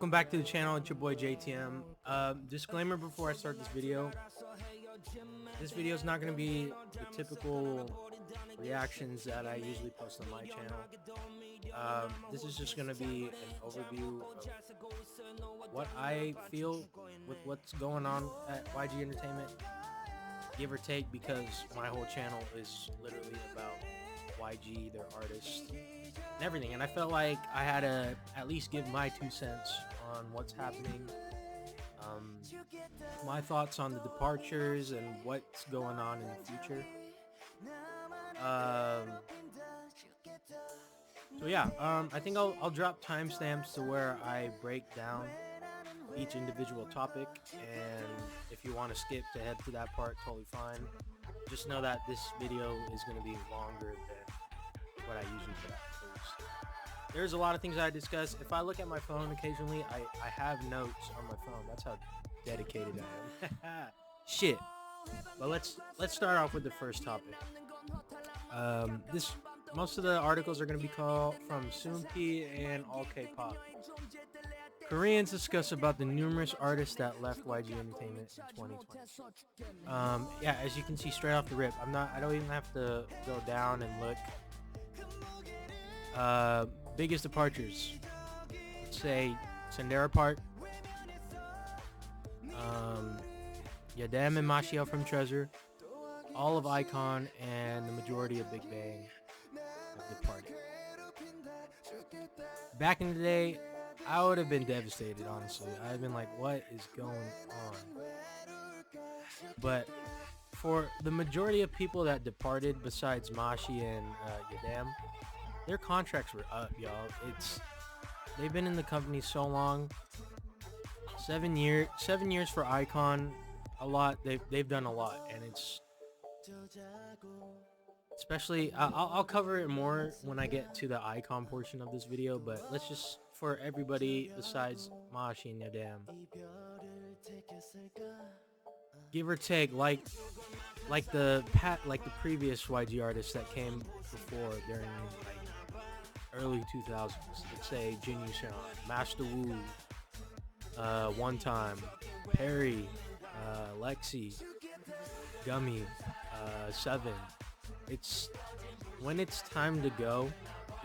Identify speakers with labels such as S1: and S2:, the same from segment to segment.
S1: Welcome back to the channel. It's your boy JTM. Disclaimer before I start this video. This video is not going to be the typical reactions that I usually post on my channel. This is just going to be an overview of what I feel with what's going on at YG Entertainment, give or take, because my whole channel is literally about YG, their artists, and everything. And I felt like I had to at least give my 2 cents on what's happening, my thoughts on the departures and what's going on in the future. So yeah, I think I'll drop timestamps to where I break down each individual topic, and if you want to skip to head to that part, totally fine. Just know that this video is going to be longer than what I usually put out. There's a lot of things I discuss. If I look at my phone occasionally, I have notes on my phone. That's how dedicated I am. Shit. But let's start off with the first topic. Most of the articles are going to be called from Soompi and All K-pop. Koreans discuss about the numerous artists that left YG Entertainment in 2020. Yeah, as you can see straight off the rip, I don't even have to go down and look. Biggest departures, let's say Sendera Park, Yadam and Mashiel from Treasure, all of Icon, and the majority of Big Bang have departed. Back in the day, I would have been devastated, honestly. I'd have been like, what is going on? But for the majority of people that departed, besides Mashi and Yadam, their contracts were up, y'all. They've been in the company so long. 7 years for Icon. A lot. They've done a lot, and it's especially I'll cover it more when I get to the Icon portion of this video. But let's just, for everybody besides Mashi and Yadam, give or take, like the previous YG artists that came before during early 2000s. Let's say Jin Yushan, Master Wu, One Time, Perry, Lexi, Gummy, Seven. When it's time to go,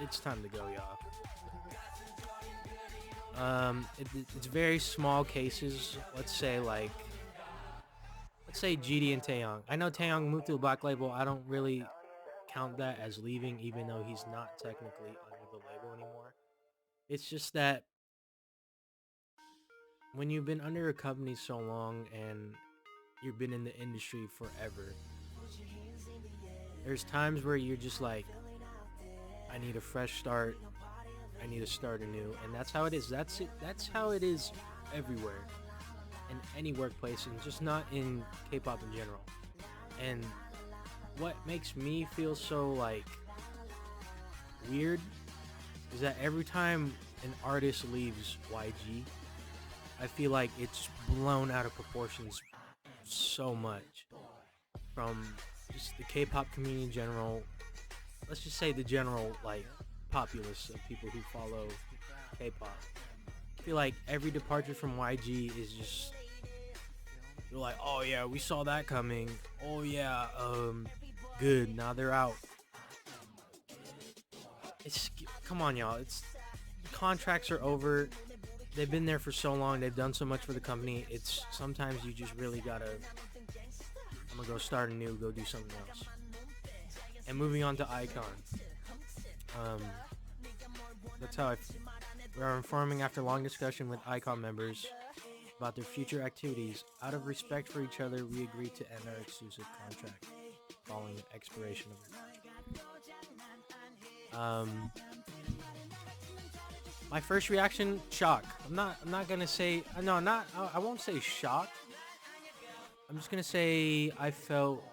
S1: it's time to go, y'all. It's very small cases. Let's say GD and Taeyong. I know Taeyong moved to the Black Label. I don't really count that as leaving, even though he's not technically under the label anymore. It's just that when you've been under a company so long and you've been in the industry forever, there's times where you're just like, I need a fresh start, I need to start anew. And that's how it is. That's how it is everywhere, in any workplace, and just not in K-pop in general. And what makes me feel so weird is that every time an artist leaves YG, I feel like it's blown out of proportions so much, from just the K-pop community in general. Let's just say the general populace of people who follow K-pop. I feel like every departure from YG is just, you're like, oh yeah, we saw that coming. Oh yeah, good, now they're out. Come on, y'all. Contracts are over. They've been there for so long. They've done so much for the company. Sometimes you just really gotta, I'm gonna go start anew, go do something else. And moving on to Icon. That's how we are informing after long discussion with Icon members about their future activities. Out of respect for each other, we agreed to end our exclusive contract following the expiration of it. My first reaction, shock. I'm not gonna say, no, I won't say shock. I'm just gonna say I felt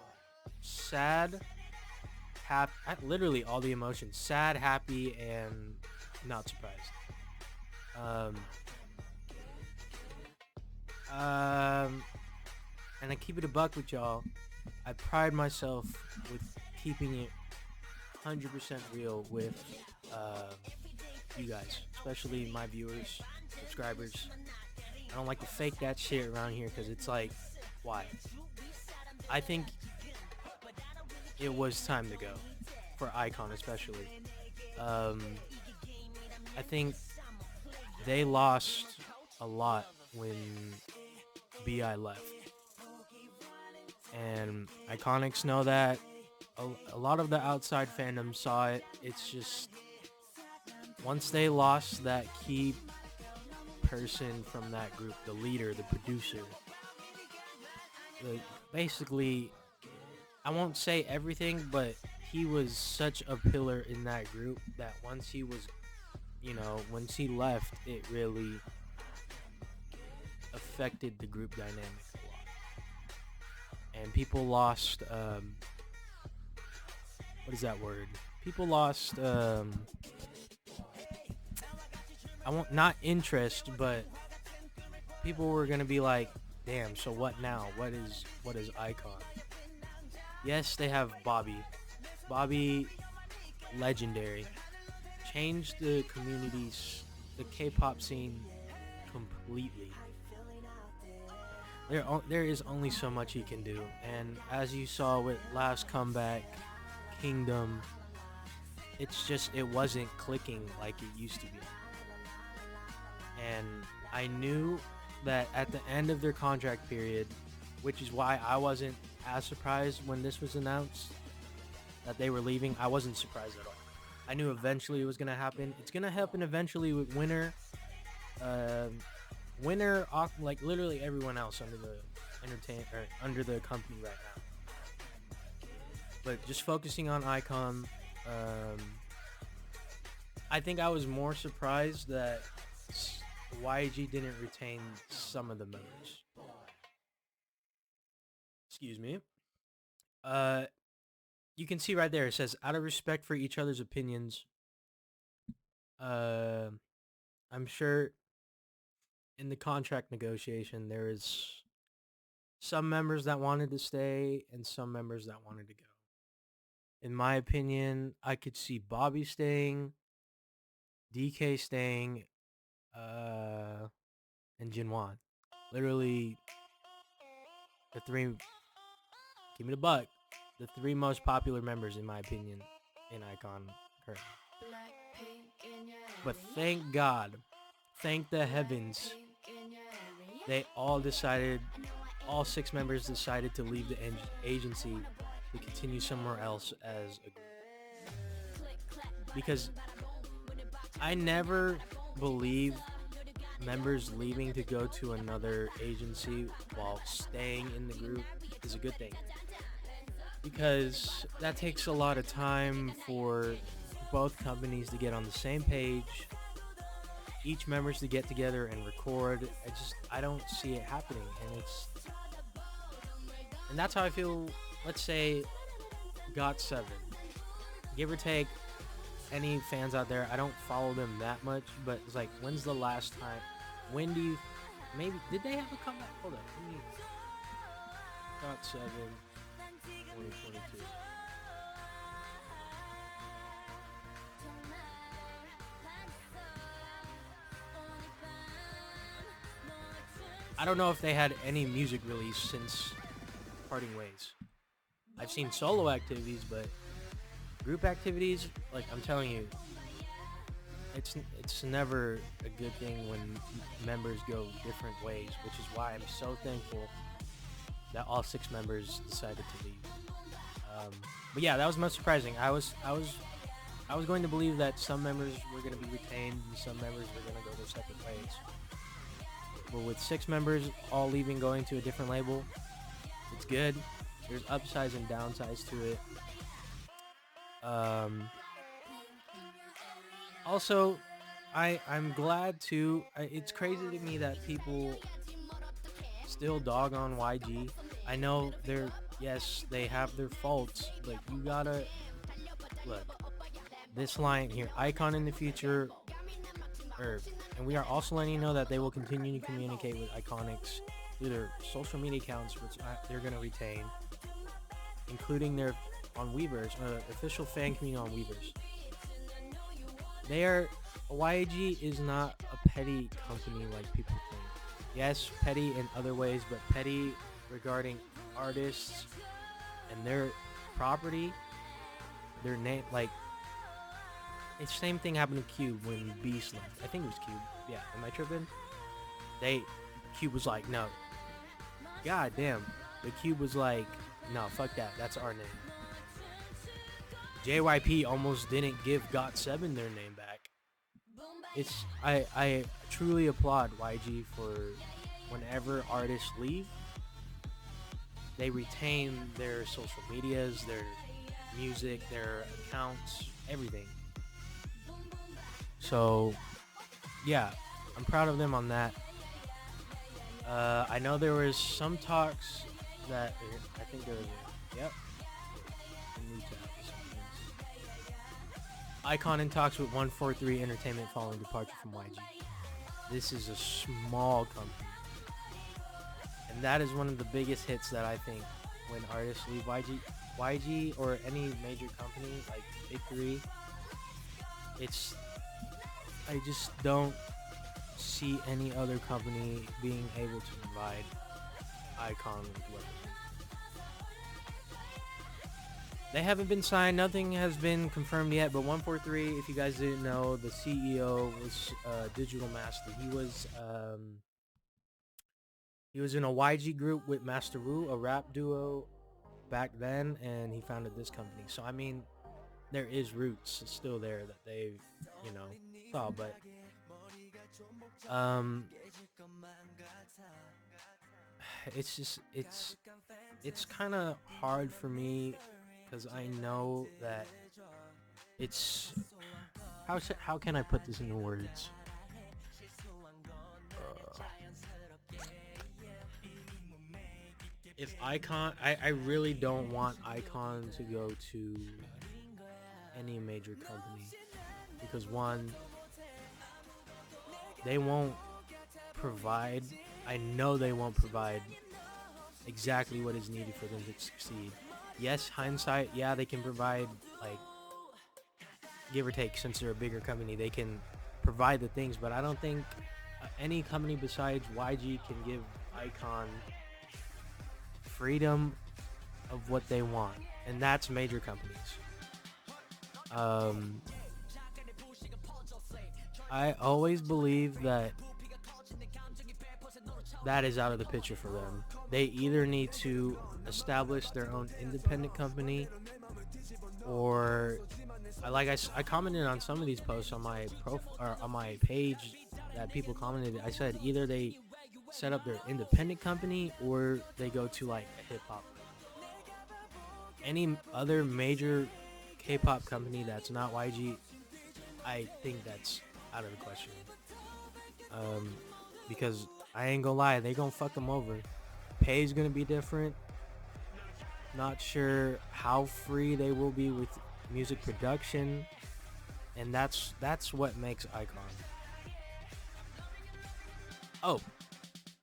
S1: sad, happy, literally all the emotions, sad, happy, and not surprised. And I keep it a buck with y'all. I pride myself with keeping it 100% real with you guys, especially my viewers, subscribers. I don't like to fake that shit around here because it's like, why? I think it was time to go for Icon, especially. I think they lost a lot when BI left, and Iconics know that. A lot of the outside fandom saw it. It's just once they lost that key person from that group, the leader, the producer, basically, I won't say everything, but he was such a pillar in that group that once he was, once he left, it really affected the group dynamic a lot. And people lost, what is that word? People lost, not interest, but people were gonna be like, damn, so what now? What is Icon? Yes, they have Bobby. Bobby, legendary. Changed the communities, the K-pop scene completely. There is only so much he can do, and as you saw with last comeback, Kingdom, it wasn't clicking like it used to be. And I knew that at the end of their contract period, which is why I wasn't as surprised when this was announced that they were leaving. I wasn't surprised at all. I knew eventually it was going to happen. It's going to happen eventually with Winner, like literally everyone else under the under the company right now. But just focusing on Icon, I think I was more surprised that YG didn't retain some of the members. Excuse me. You can see right there, it says, out of respect for each other's opinions, I'm sure in the contract negotiation, there is some members that wanted to stay and some members that wanted to go. In my opinion, I could see Bobby staying, DK staying, and Jinwan. Literally, the three, give me the buck, the three most popular members, in my opinion, in Icon currently. But thank God, thank the heavens, they all decided, all 6 members decided to leave the agency to continue somewhere else as a group. Because I never believe members leaving to go to another agency while staying in the group is a good thing, because that takes a lot of time for both companies to get on the same page, each members to get together and record. I don't see it happening, and that's how I feel. Let's say GOT7, give or take. Any fans out there, I don't follow them that much, but it's like, when's the last time? When do you, maybe, did they have a comeback? Hold on, GOT7 2022. I don't know if they had any music release since parting ways. I've seen solo activities, but group activities, like I'm telling you, it's never a good thing when members go different ways, which is why I'm so thankful that all 6 members decided to leave. But yeah, that was most surprising. I was going to believe that some members were going to be retained and some members were going to go their separate ways. But with 6 members all leaving, going to a different label, it's good. There's upsides and downsides to it. Also, I'm glad too. It's crazy to me that people still dog on YG. I know they have their faults, but you gotta look. This line here, Icon in the future, and we are also letting you know that they will continue to communicate with Iconics through their social media accounts, which they're gonna retain, including their on Weverse, official fan community on Weverse. They are YG is not a petty company like people think. Yes, petty in other ways, but petty regarding artists and their property, their name. Like, it's the same thing happened to Cube when Beast left. I think it was Cube. Yeah, am I tripping? Cube was like, no. God damn. The Cube was like, no, fuck that. That's our name. JYP almost didn't give GOT7 their name back. I truly applaud YG for whenever artists leave, they retain their social medias, their music, their accounts, everything. So yeah, I'm proud of them on that. I know there was some talks that I think there was Icon in talks with 143 Entertainment following departure from YG. This is a small company, and that is one of the biggest hits that I think when artists leave YG or any major company like Big Three. I just don't see any other company being able to provide Icon with what they haven't been signed. Nothing has been confirmed yet, but 143, if you guys didn't know, the CEO was Digital Master. He was in a YG group with Master Wu, a rap duo back then, and he founded this company. So I mean, there is roots still there that they've, saw, but it's kind of hard for me because I know that it's how can I put this into words? If Icon, I really don't want Icon to go to any major company because one, they won't provide. I know they won't provide exactly what is needed for them to succeed. Yes, hindsight, yeah, they can provide, like, give or take, since they're a bigger company, they can provide the things, but I don't think any company besides YG can give Icon freedom of what they want, and that's major companies. I always believe that is out of the picture for them. They either need to establish their own independent company, or I commented on some of these posts on my on my page that people commented. I said either they set up their independent company or they go to like a hip hop. Any other major K-pop company that's not YG, I think that's out of the question. Because I ain't gonna lie, they gonna fuck them over. Pay's gonna be different. Not sure how free they will be with music production, and that's what makes Icon. Oh,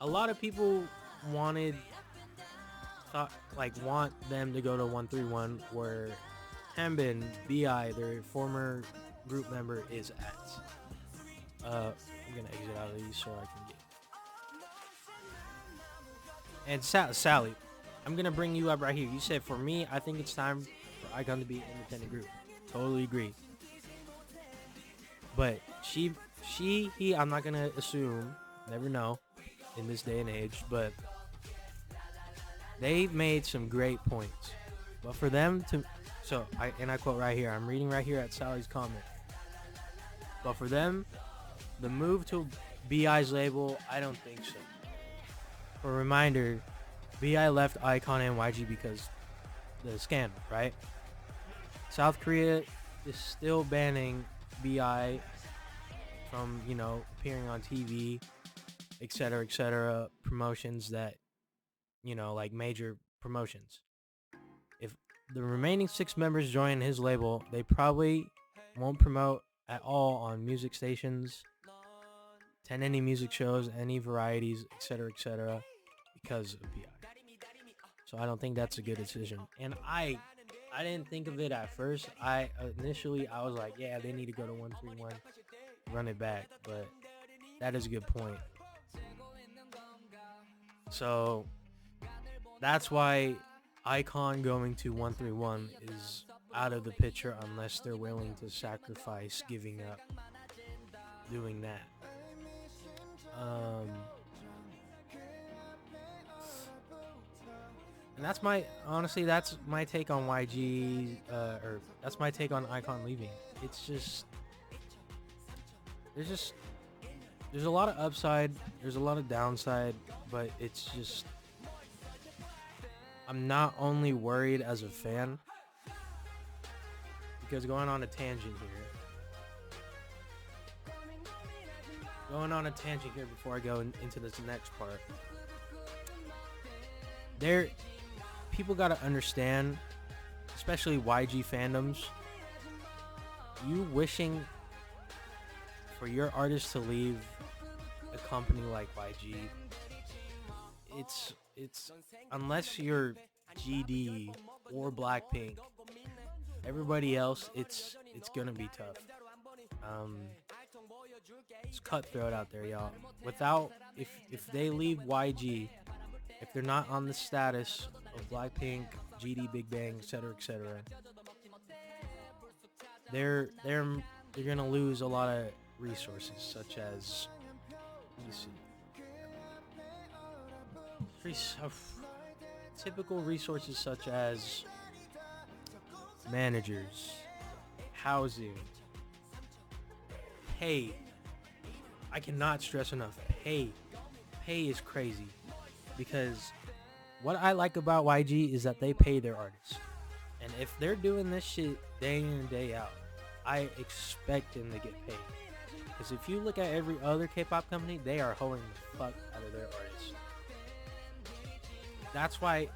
S1: a lot of people want them to go to 131, where Hanbin, BI, their former group member, is at. I'm gonna exit out of these so I can get. And Sally, I'm gonna bring you up right here. You said for me, I think it's time for Icon to be an independent group. Totally agree. But he, I'm not gonna assume. Never know in this day and age. But they made some great points. But for them to, I quote right here. I'm reading right here at Sally's comment. But for them, the move to BI's label, I don't think so. For a reminder, BI left Icon and YG because the scandal, right? South Korea is still banning BI from, appearing on TV, etc., promotions that, like major promotions. If the remaining 6 members join his label, they probably won't promote at all on music stations, attend any music shows, any varieties, etc., because of BI. So I don't think that's a good decision. And I didn't think of it at first. Initially I was like, yeah, they need to go to 131. run it back, but that is a good point. So that's why Icon going to 131 is out of the picture unless they're willing to sacrifice giving up doing that. And that's my take on YG, or that's my take on Icon leaving. It's just there's a lot of upside, there's a lot of downside, but it's just I'm not only worried as a fan, because going on a tangent here before I go into this next part. People gotta understand, especially YG fandoms, you wishing for your artist to leave a company like YG, it's unless you're GD or Blackpink, everybody else, it's gonna be tough. It's cutthroat out there, y'all. If they leave YG, if they're not on the status of Blackpink, GD, Big Bang, etc., they're gonna lose a lot of resources, such as, let me see, typical resources such as managers, housing, pay. I cannot stress enough, pay is crazy, because what I like about YG is that they pay their artists, and if they're doing this shit day in and day out, I expect them to get paid. Because if you look at every other K-pop company, they are hoeing the fuck out of their artists. That's why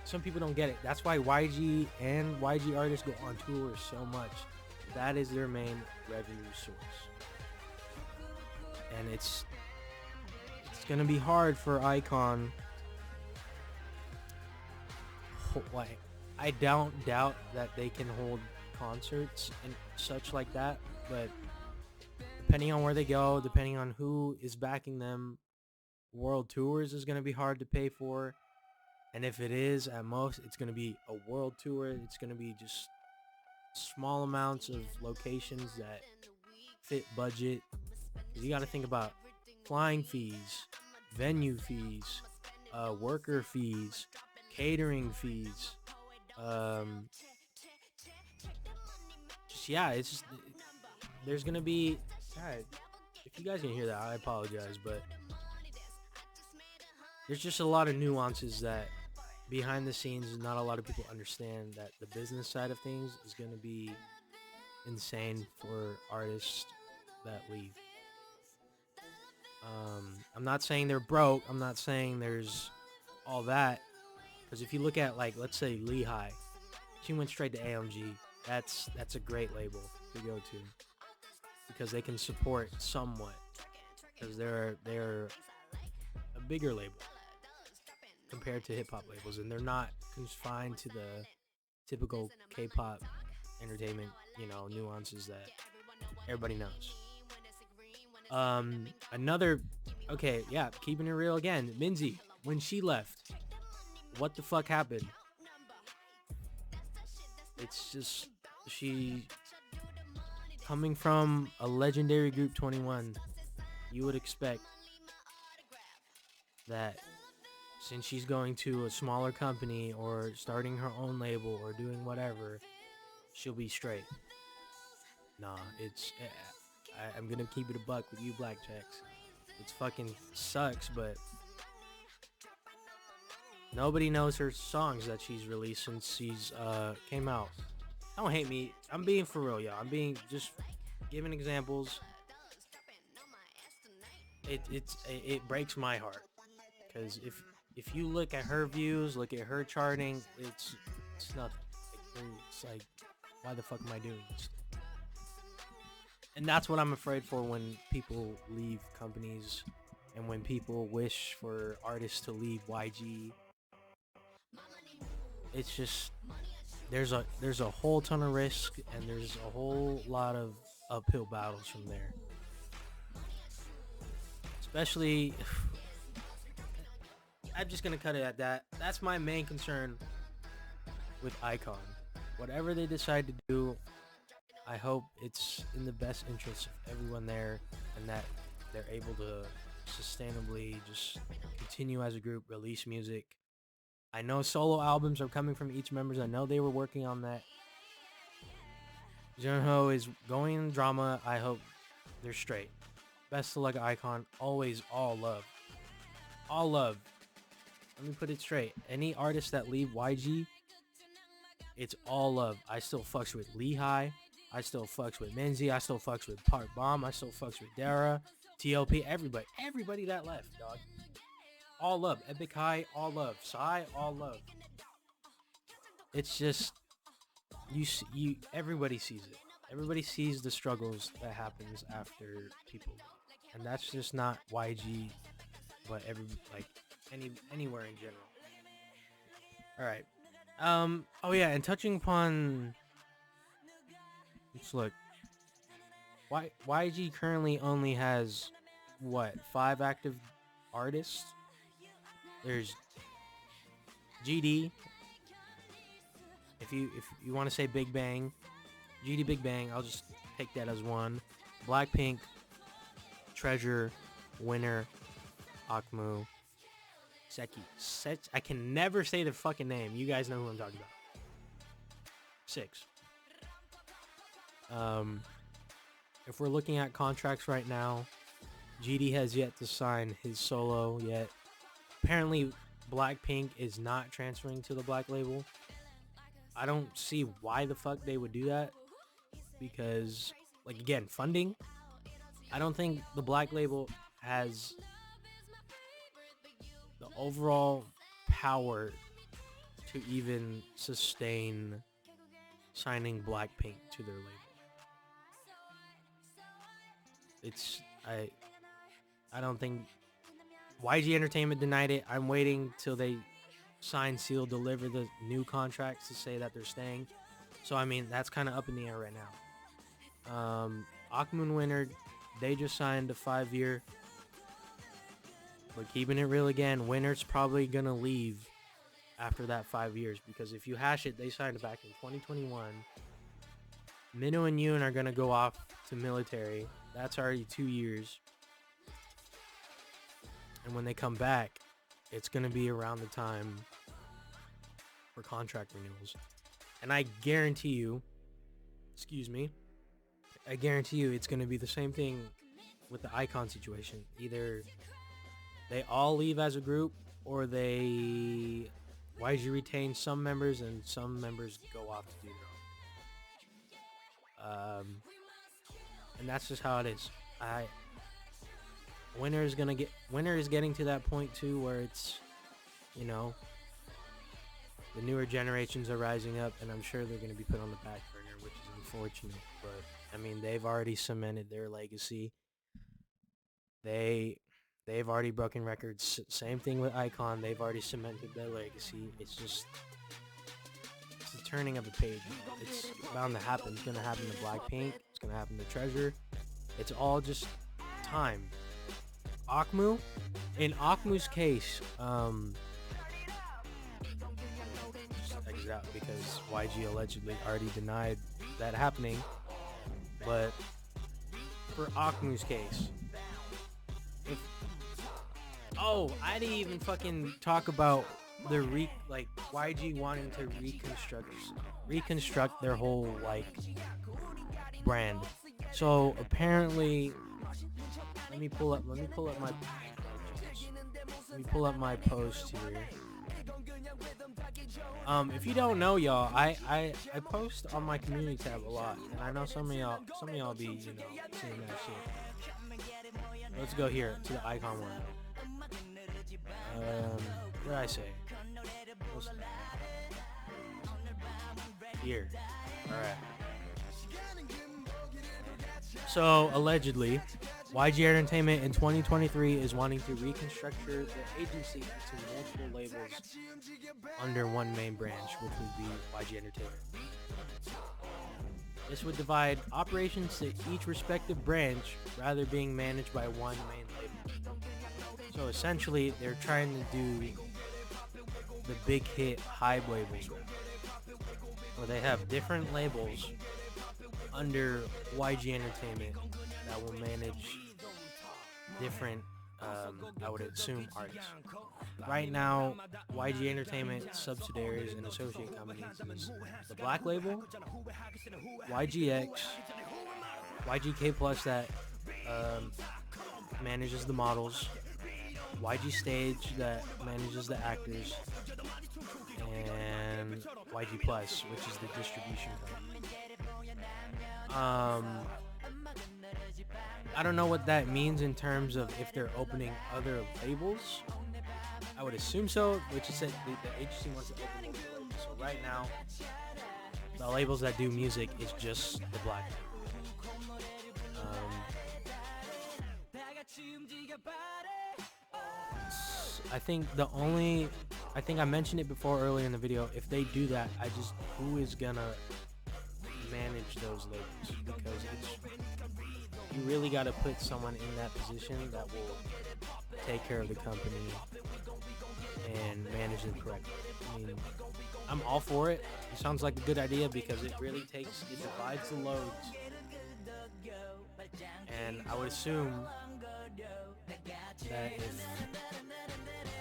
S1: some people don't get it. That's why YG and YG artists go on tour so much. That is their main revenue source. And it's gonna be hard for Icon. Like, I don't doubt that they can hold concerts and such like that, but depending on where they go, depending on who is backing them, world tours is gonna be hard to pay for. And if it is, at most, it's going to be a world tour. It's going to be just small amounts of locations that fit budget. You got to think about flying fees, venue fees, worker fees, catering fees. There's going to be, God, if you guys can hear that, I apologize, but there's just a lot of nuances that behind the scenes, not a lot of people understand, that the business side of things is going to be insane for artists that leave. I'm not saying they're broke. I'm not saying there's all that. Because if you look at, like, let's say Lehigh, she went straight to AMG. That's a great label to go to, because they can support somewhat, because they're a bigger label compared to hip-hop labels, and they're not confined to the typical K-pop entertainment, nuances that everybody knows. Keeping it real again, Minzy, when she left, what the fuck happened? It's just, she, coming from a legendary group, 21, you would expect that since she's going to a smaller company or starting her own label or doing whatever, she'll be straight. Nah, I'm gonna keep it a buck with you, Black Checks. It's fucking sucks, but nobody knows her songs that she's released since she's came out. Don't hate me. I'm being for real, y'all. I'm being just giving examples. It breaks my heart, because if you look at her views, look at her charting, it's nothing. It's like, why the fuck am I doing this? And that's what I'm afraid for when people leave companies, and when people wish for artists to leave YG. It's just, there's a whole ton of risk, and there's a whole lot of uphill battles from there. Especially, I'm just gonna cut it at that. That's my main concern with Icon. Whatever they decide to do, I hope it's in the best interest of everyone there, and that they're able to sustainably just continue as a group, release music. I know solo albums are coming from each members. I know they were working on that. Junho is going in drama. I hope they're straight. Best of luck, Icon. Always all love. All love. Let me put it straight. Any artists that leave YG, it's all love. I still fucks with Lehigh. I still fucks with Menzi. I still fucks with Park Bomb. I still fucks with Dara, TLP, everybody. Everybody that left, dog. All love. Epic High, all love. Psy, all love. It's just, everybody sees it. Everybody sees the struggles that happens after people leave. And that's just not YG, but anywhere in general. All right. Oh yeah, and touching upon, let's look. YG currently only has what, 5 active artists? There's GD. If you want to say Big Bang, GD Big Bang, I'll just take that as one. Blackpink, Treasure, Winner, Akmu, Seki. I can never say the fucking name. You guys know who I'm talking about. 6. If we're looking at contracts right now, GD has yet to sign his solo yet. Apparently, Blackpink is not transferring to the Black label. I don't see why the fuck they would do that. Because, like, again, funding. I don't think the Black label has the overall power to even sustain signing Blackpink to their label. I don't think YG Entertainment denied it. I'm waiting till they sign, seal, deliver the new contracts to say that they're staying. So I mean, that's kind of up in the air right now. Akmun Winner, they just signed a 5-year. But keeping it real again, Winner's probably gonna leave after that 5 years, because if you hash it, they signed back in 2021. Minho and Yoon are gonna go off to military. That's already 2 years. And when they come back, it's gonna be around the time for contract renewals. And I guarantee you, I guarantee you it's gonna be the same thing with the Icon situation. Either they all leave as a group, or YG retains some members and some members go off to do their own. And that's just how it is. Winner is getting to that point too, where it's, you know, the newer generations are rising up, and I'm sure they're going to be put on the back burner, which is unfortunate. But I mean, they've already cemented their legacy. They've already broken records. Same thing with Icon. They've already cemented their legacy. It's just, it's the turning of a page. It's bound to happen. It's going to happen to Blackpink. It's going to happen to Treasure. It's all just time. Akmu, in Akmu's case, just X out because YG allegedly already denied that happening. But for Akmu's case, I didn't even fucking talk about the YG wanting to reconstruct their whole brand. So apparently, let me pull up my post here. If you don't know, y'all, I post on my community tab a lot, and I know some of y'all be, you know, seeing that shit. Let's go here to the Icon one. What did I say? Here. Alright. So, allegedly, YG Entertainment in 2023 is wanting to reconstruct their agency into multiple labels under one main branch, which would be YG Entertainment. This would divide operations to each respective branch rather being managed by one main label. So essentially, they're trying to do the big hit Hive labels, where they have different labels under YG Entertainment that will manage different, I would assume, artists. Right now, YG Entertainment subsidiaries and associate companies is the Black Label, YGX, YGK Plus that manages the models, YG Stage that manages the actors, and YG Plus, which is the distribution company. I don't know what that means in terms of if they're opening other labels. I would assume so, which is that the agency wants to open multiple labels. So right now, the labels that do music is just the Black label. I think I mentioned it before earlier in the video. If they do that, who is gonna manage those labels? Because you really got to put someone in that position that will take care of the company and manage them correctly. I mean, I'm all for it. It sounds like a good idea because it really divides the loads. And I would assume that if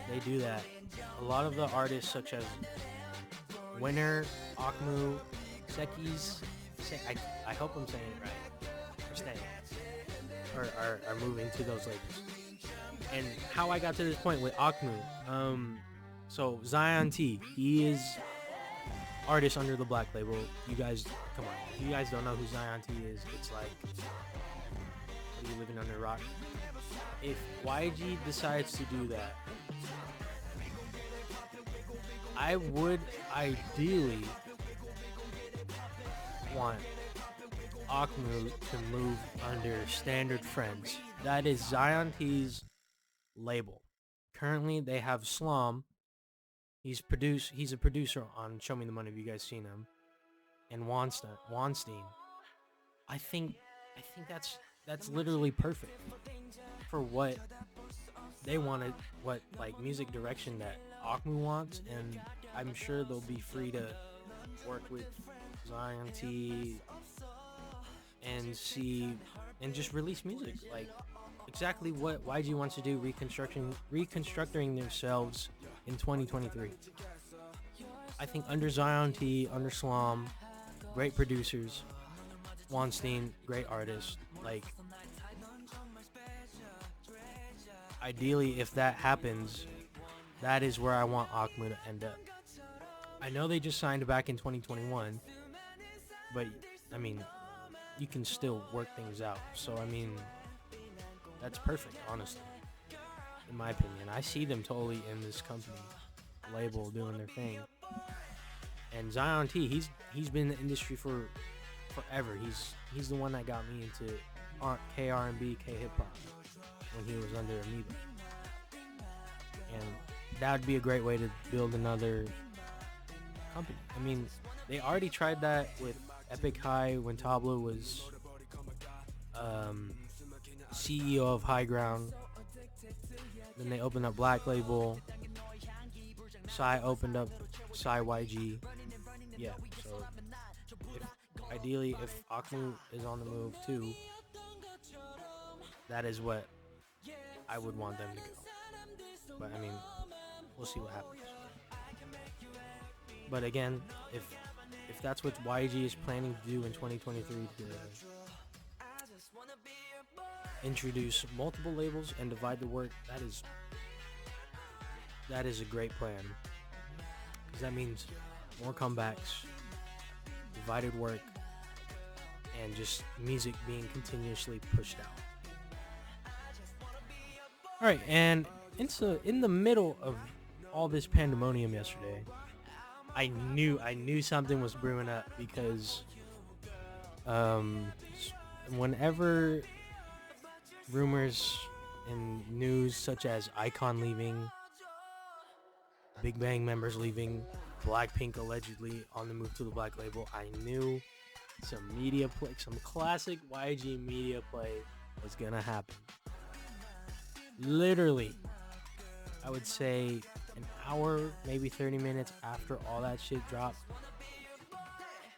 S1: they do that, a lot of the artists such as Winner, Akmu, Sekis, I hope I'm saying it right, are moving to those labels. And how I got to this point with Akmu, so Zion T, he is artist under the Black label. You guys, come on, if you guys don't know who Zion T is, it's like, are you living under a rock? If YG decides to do that, I would ideally want Akmu to move under Standard Friends. That is Zion T's label. Currently, they have Slom. He's a producer on Show Me the Money. Have you guys seen him? And Wanstein. I think that's literally perfect for what they wanted, what like music direction that Akmu wants, and I'm sure they'll be free to work with Zion T and see and just release music like exactly what YG wants to do, reconstructing themselves in 2023. I think under Zion T, under Slom, great producers, Wanstein, great artist. Like, ideally, if that happens, that is where I want Akmu to end up. I know they just signed back in 2021, but I mean, you can still work things out. So I mean, that's perfect, honestly, in my opinion. I see them totally in this company label doing their thing. And Zion T, he's been in the industry for forever. He's the one that got me into K-R&B, K-hip-hop when he was under Amoeba. And that would be a great way to build another company. I mean, they already tried that with Epic High when Tablo was CEO of High Ground. Then they opened up Black Label. Psy opened up Psy YG. Yeah, so ideally, if Akmu is on the move too, that is what I would want them to go. But I mean, we'll see what happens. But again, if that's what YG is planning to do in 2023 to introduce multiple labels and divide the work, that is a great plan. Because that means more comebacks, divided work, and just music being continuously pushed out. Alright, and in the middle of all this pandemonium yesterday, I knew something was brewing up because whenever rumors and news such as Icon leaving, Big Bang members leaving, Blackpink allegedly on the move to the Black label, I knew some media play, some classic YG media play was gonna happen. Literally, I would say an hour, maybe 30 minutes after all that shit dropped,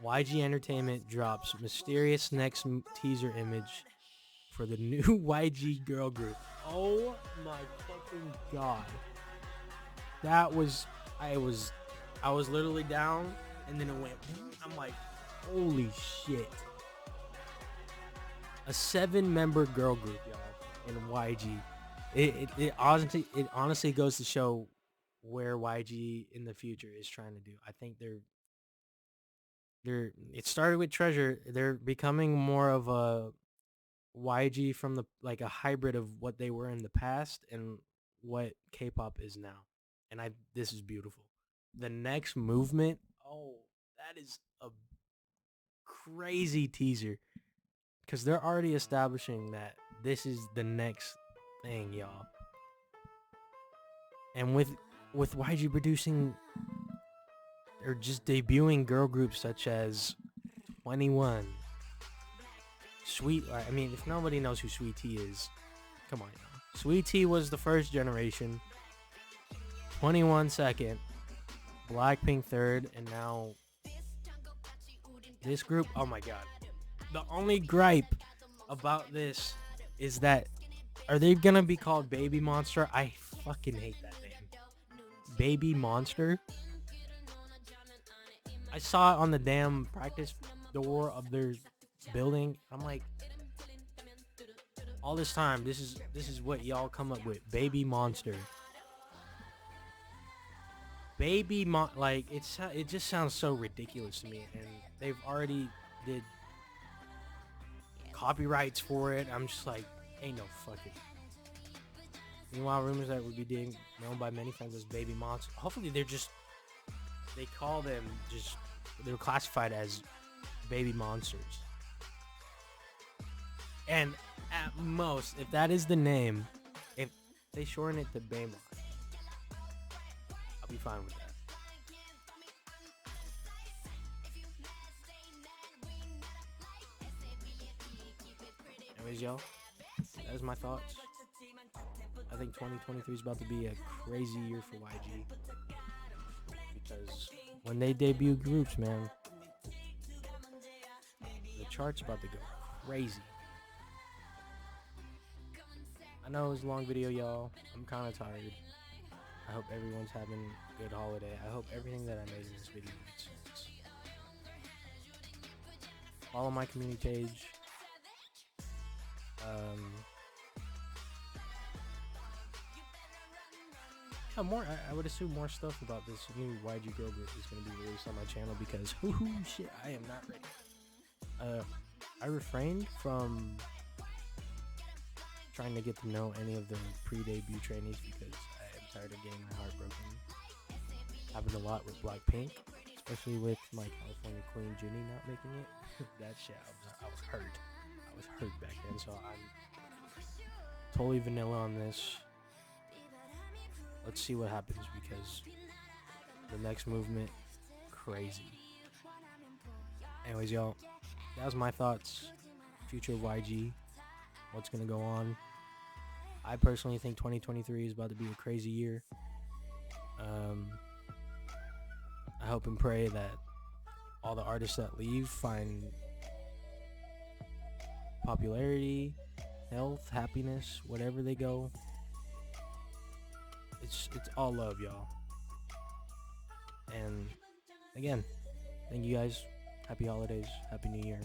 S1: YG Entertainment drops mysterious next teaser image for the new YG girl group. Oh my fucking god. That was, I was literally down, and then it went, I'm like, holy shit. A 7-member girl group, y'all, in YG. It honestly goes to show where YG in the future is trying to do. I think it started with Treasure. They're becoming more of a YG from the, like, a hybrid of what they were in the past and what K-pop is now. And this is beautiful. The next movement, oh, that is a crazy teaser, because they're already establishing that this is the next thing, y'all. And with YG producing or just debuting girl groups such as 21, Sweet, I mean, if nobody knows who Sweet Tea is, come on, y'all. Sweet Tea was the first generation, 21 second, Blackpink third, and now this group. Oh my god. The only gripe about this is that, are they gonna be called Baby Monster? I fucking hate that name. Baby Monster? I saw it on the damn practice door of their building. I'm like, all this time, this is what y'all come up with. Baby Monster. Like, it just sounds so ridiculous to me, and they've already did copyrights for it. I'm just like, ain't no fucking. Meanwhile, rumors that would be known by many fans as Baby Monster. Hopefully they're classified as Baby Monsters. And at most, if that is the name, if they shorten it to Baymon, I'll be fine with that. Anyways, y'all, that is my thoughts. I think 2023 is about to be a crazy year for YG, because when they debut groups, man, the chart's about to go crazy. I know it was a long video, y'all. I'm kind of tired. I hope everyone's having a good holiday. I hope everything that I made in this video makes sense. Follow my community page. Yeah, I would assume more stuff about this new YG girl group is going to be released on my channel, because shit, I am not ready. I refrained from trying to get to know any of the pre-debut trainees because I am tired of getting my heart broken. Happened a lot with Blackpink, especially with my California Queen Jennie not making it. That shit, I was hurt. I was hurt back then, so I'm totally vanilla on this. Let's see what happens, because the next movement, crazy. Anyways, y'all, that was my thoughts. Future of YG. What's going to go on. I personally think 2023 is about to be a crazy year. I hope and pray that all the artists that leave find popularity, health, happiness, whatever they go. It's all love, y'all. And again, thank you guys. Happy holidays. Happy New Year.